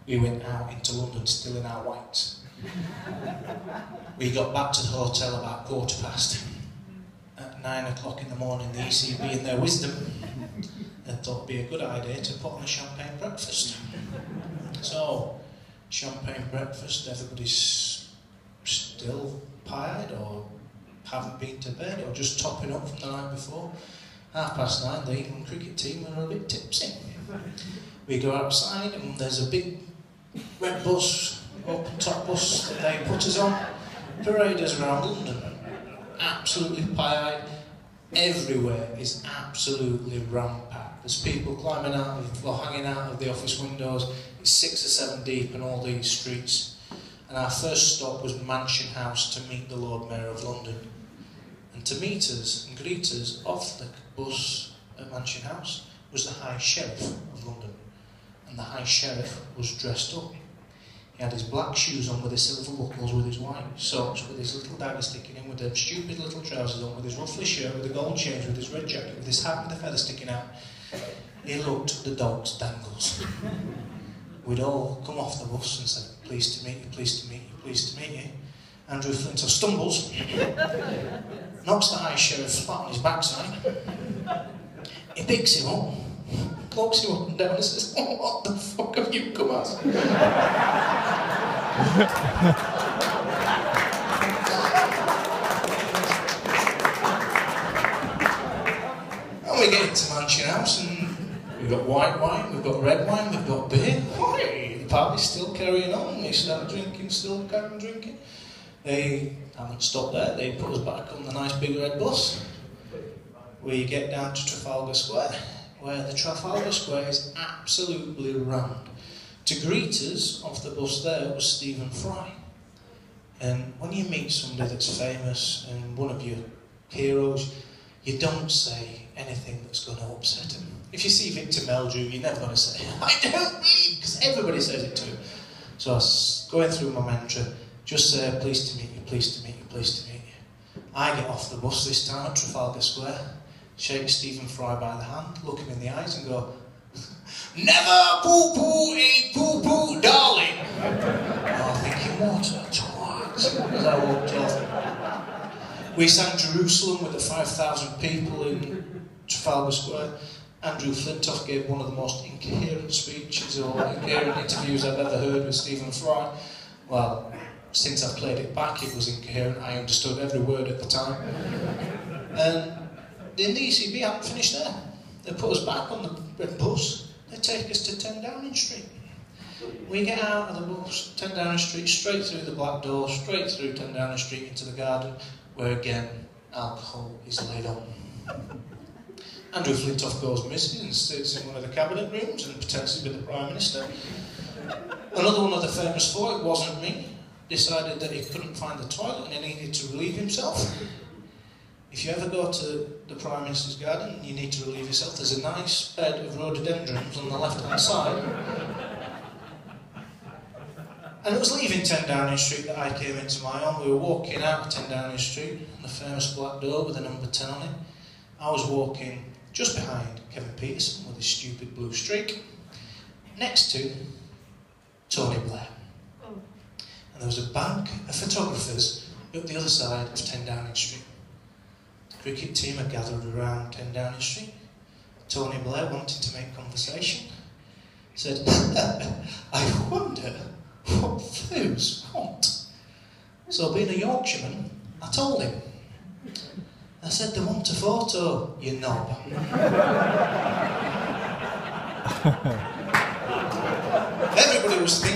we went out into London still in our whites. We got back to the hotel about 1:15. At 9 o'clock in the morning, the ECB in their wisdom had thought it'd be a good idea to put on a champagne breakfast. So, champagne breakfast, everybody's still pie-eyed or haven't been to bed or just topping up from the night before. 9:30, the England cricket team are a bit tipsy. We go outside and there's a big red bus, open top bus that they put us on, parade us around London. Absolutely pie-eyed. Everywhere is absolutely ram-packed. There's people climbing out of, or hanging out of the office windows. It's 6 or 7 deep in all these streets. And our first stop was Mansion House to meet the Lord Mayor of London. And to meet us and greet us off the bus at Mansion House was the High Sheriff of London. And the High Sheriff was dressed up. He had his black shoes on with his silver buckles, with his white socks, with his little dagger sticking in, with them stupid little trousers on, with his ruffly shirt, with the gold chains, with his red jacket, with his hat with the feather sticking out. He looked the dog's dangles. We'd all come off the bus and said, pleased to meet you, pleased to meet you, pleased to meet you. Andrew Flintoff stumbles, knocks the High Sheriff flat on his backside. He picks him up, locks him up and down and says, oh, what the fuck have you come as? And we get into Mansion House and we've got white wine, we've got red wine, we've got beer. The party's still carrying on. We start drinking, still carrying drinking. They haven't stopped there. They put us back on the nice big red bus. We get down to Trafalgar Square, where the Trafalgar Square is absolutely rammed. To greet us off the bus there was Stephen Fry. And when you meet somebody that's famous and one of your heroes, you don't say anything that's going to upset him. If you see Victor Meldrew, you're never going to say, I don't believe, because everybody says it to him. So I was going through my mantra, just say, pleased to meet you, pleased to meet you, pleased to meet you. I get off the bus this time at Trafalgar Square, shake Stephen Fry by the hand, look him in the eyes and go, never poo-poo a poo-poo, darling. I'm thinking, what a twat, as I walked off. We sang Jerusalem with the 5,000 people in Trafalgar Square. Andrew Flintoff gave one of the most incoherent speeches or incoherent interviews I've ever heard with Stephen Fry. Well, since I've played it back, it was incoherent. I understood every word at the time. And then the ECB hadn't finished there. They put us back on the red bus. They take us to 10 Downing Street. We get out of the bus, 10 Downing Street, straight through the black door, straight through 10 Downing Street into the garden, where again, alcohol is laid on. Andrew Flintoff goes missing and sits in one of the cabinet rooms and pretends to be the Prime Minister. Another one of the famous four, it wasn't me, decided that he couldn't find the toilet and he needed to relieve himself. If you ever go to the Prime Minister's garden and you need to relieve yourself, there's a nice bed of rhododendrons on the left-hand side. And it was leaving 10 Downing Street that I came into my own. We were walking out of 10 Downing Street, the famous black door with the number 10 on it. I was walking just behind Kevin Peterson with his stupid blue streak, next to Tony Blair. And there was a bank of photographers at the other side of 10 Downing Street. The cricket team had gathered around 10 Downing Street. Tony Blair, wanting to make conversation, said, I wonder what those want. So being a Yorkshireman, I told him. I said, they want a photo, you knob. Everybody was thinking